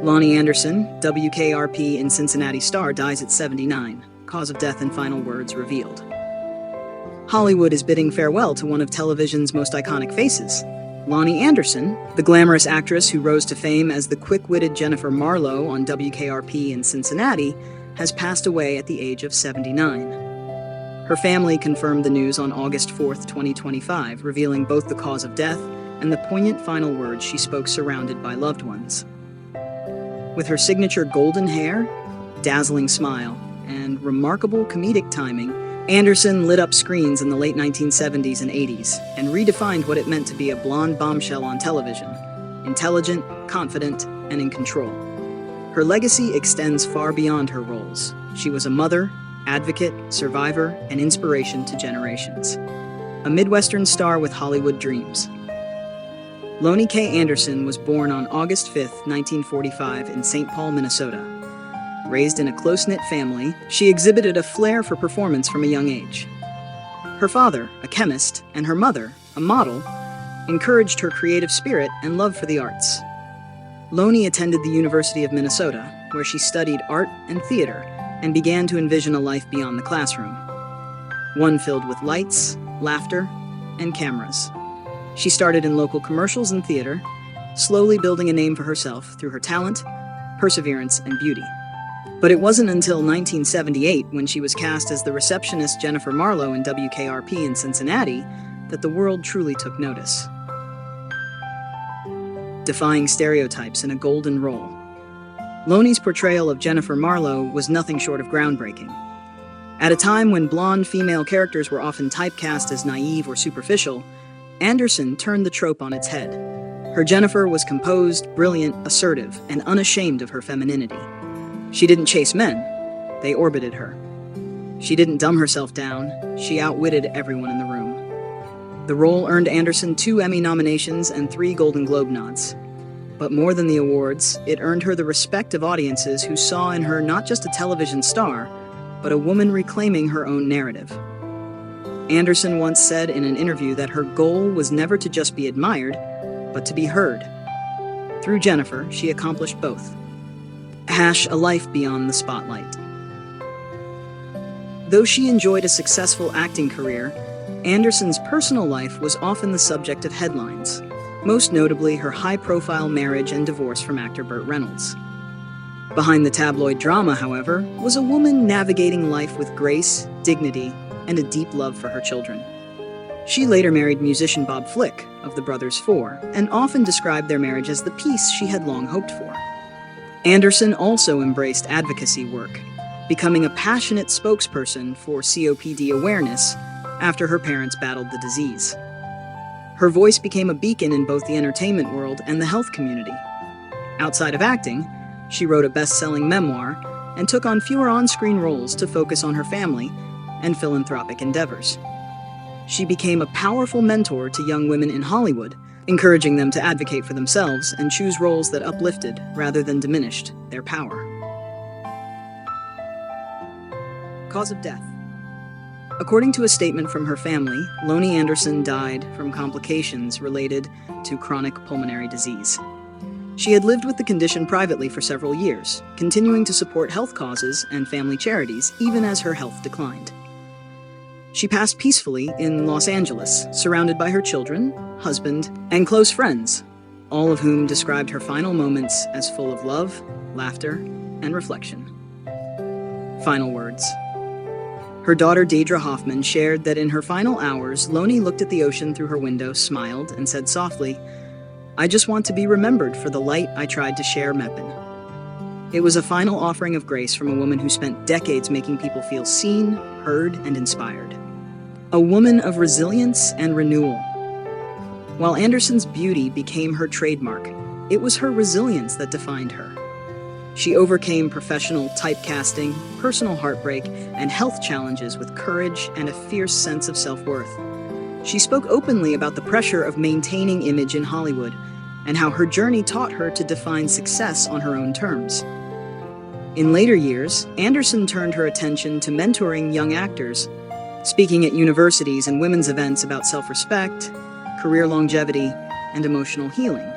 Loni Anderson, WKRP in Cincinnati star, dies at 79. Cause of death and final words revealed. Hollywood is bidding farewell to one of television's most iconic faces. Loni Anderson, the glamorous actress who rose to fame as the quick-witted Jennifer Marlo on WKRP in Cincinnati, has passed away at the age of 79. Her family confirmed the news on August 4, 2025, revealing both the cause of death and the poignant final words she spoke surrounded by loved ones. With her signature golden hair, dazzling smile, and remarkable comedic timing, Anderson lit up screens in the late 1970s and 80s and redefined what it meant to be a blonde bombshell on television: intelligent, confident, and in control. Her legacy extends far beyond her roles. She was a mother, advocate, survivor, and inspiration to generations. A Midwestern star with Hollywood dreams. Loni K. Anderson was born on August 5, 1945 in St. Paul, Minnesota. Raised in a close-knit family, she exhibited a flair for performance from a young age. Her father, a chemist, and her mother, a model, encouraged her creative spirit and love for the arts. Loni attended the University of Minnesota, where she studied art and theater and began to envision a life beyond the classroom. One filled with lights, laughter, and cameras. She started in local commercials and theater, slowly building a name for herself through her talent, perseverance, and beauty. But it wasn't until 1978, when she was cast as the receptionist Jennifer Marlo in WKRP in Cincinnati, that the world truly took notice. Defying stereotypes in a golden role, Loni's portrayal of Jennifer Marlo was nothing short of groundbreaking. At a time when blonde female characters were often typecast as naive or superficial, Anderson turned the trope on its head. Her Jennifer was composed, brilliant, assertive, and unashamed of her femininity. She didn't chase men, they orbited her. She didn't dumb herself down, she outwitted everyone in the room. The role earned Anderson 2 Emmy nominations and 3 Golden Globe nods. But more than the awards, it earned her the respect of audiences who saw in her not just a television star, but a woman reclaiming her own narrative. Anderson once said in an interview that her goal was never to just be admired, but to be heard. Through Jennifer, she accomplished both. A life beyond the spotlight. Though she enjoyed a successful acting career, Anderson's personal life was often the subject of headlines, most notably her high-profile marriage and divorce from actor Burt Reynolds. Behind the tabloid drama, however, was a woman navigating life with grace, dignity, and a deep love for her children. She later married musician Bob Flick of the Brothers Four, and often described their marriage as the peace she had long hoped for. Anderson also embraced advocacy work, becoming a passionate spokesperson for COPD awareness after her parents battled the disease. Her voice became a beacon in both the entertainment world and the health community. Outside of acting, she wrote a best-selling memoir and took on fewer on-screen roles to focus on her family and philanthropic endeavors. She became a powerful mentor to young women in Hollywood, encouraging them to advocate for themselves and choose roles that uplifted rather than diminished their power. Cause of death. According to a statement from her family, Loni Anderson died from complications related to chronic pulmonary disease. She had lived with the condition privately for several years, continuing to support health causes and family charities even as her health declined. She passed peacefully in Los Angeles, surrounded by her children, husband, and close friends, all of whom described her final moments as full of love, laughter, and reflection. Final words. Her daughter Deidre Hoffman shared that in her final hours, Loni looked at the ocean through her window, smiled, and said softly, "I just want to be remembered for the light I tried to share Meppen." It was a final offering of grace from a woman who spent decades making people feel seen, heard, and inspired. A woman of resilience and renewal. While Anderson's beauty became her trademark, it was her resilience that defined her. She overcame professional typecasting, personal heartbreak, and health challenges with courage and a fierce sense of self-worth. She spoke openly about the pressure of maintaining image in Hollywood and how her journey taught her to define success on her own terms. In later years, Anderson turned her attention to mentoring young actors, speaking at universities and women's events about self-respect, career longevity, and emotional healing.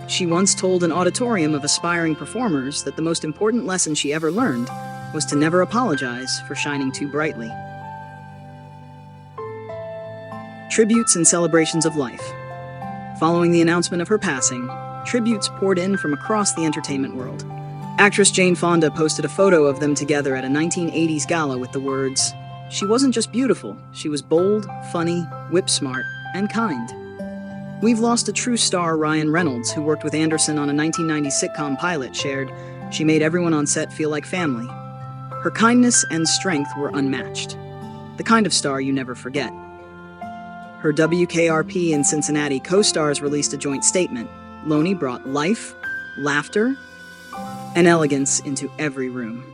She once told an auditorium of aspiring performers that the most important lesson she ever learned was to never apologize for shining too brightly. Tributes and celebrations of life. Following the announcement of her passing, tributes poured in from across the entertainment world. Actress Jane Fonda posted a photo of them together at a 1980s gala with the words, "She wasn't just beautiful, she was bold, funny, whip-smart, and kind." We've lost a true star. Ryan Reynolds, who worked with Anderson on a 1990 sitcom pilot, shared, "She made everyone on set feel like family. Her kindness and strength were unmatched. The kind of star you never forget." Her WKRP in Cincinnati co-stars released a joint statement. Loni brought life, laughter, and elegance into every room.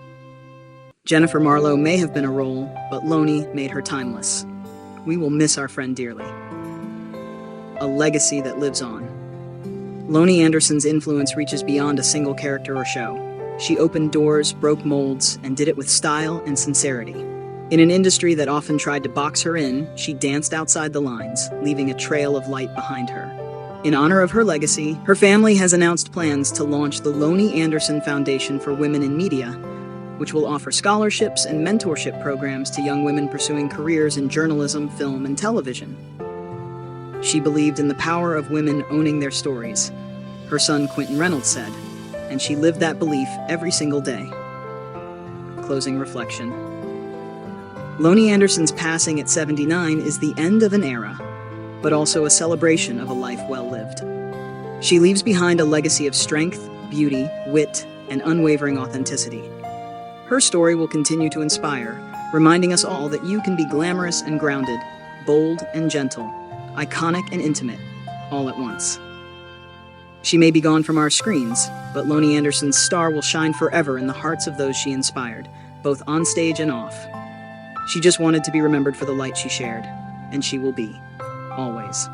Jennifer Marlo may have been a role, but Loni made her timeless. We will miss our friend dearly. A legacy that lives on. Loni Anderson's influence reaches beyond a single character or show. She opened doors, broke molds, and did it with style and sincerity. In an industry that often tried to box her in, she danced outside the lines, leaving a trail of light behind her. In honor of her legacy, her family has announced plans to launch the Loni Anderson Foundation for Women in Media, which will offer scholarships and mentorship programs to young women pursuing careers in journalism, film, and television. She believed in the power of women owning their stories, her son Quentin Reynolds said, and she lived that belief every single day. Closing reflection. Loni Anderson's passing at 79 is the end of an era, but also a celebration of a life well lived. She leaves behind a legacy of strength, beauty, wit, and unwavering authenticity. Her story will continue to inspire, reminding us all that you can be glamorous and grounded, bold and gentle, iconic and intimate, all at once. She may be gone from our screens, but Loni Anderson's star will shine forever in the hearts of those she inspired, both on stage and off. She just wanted to be remembered for the light she shared, and she will be, always.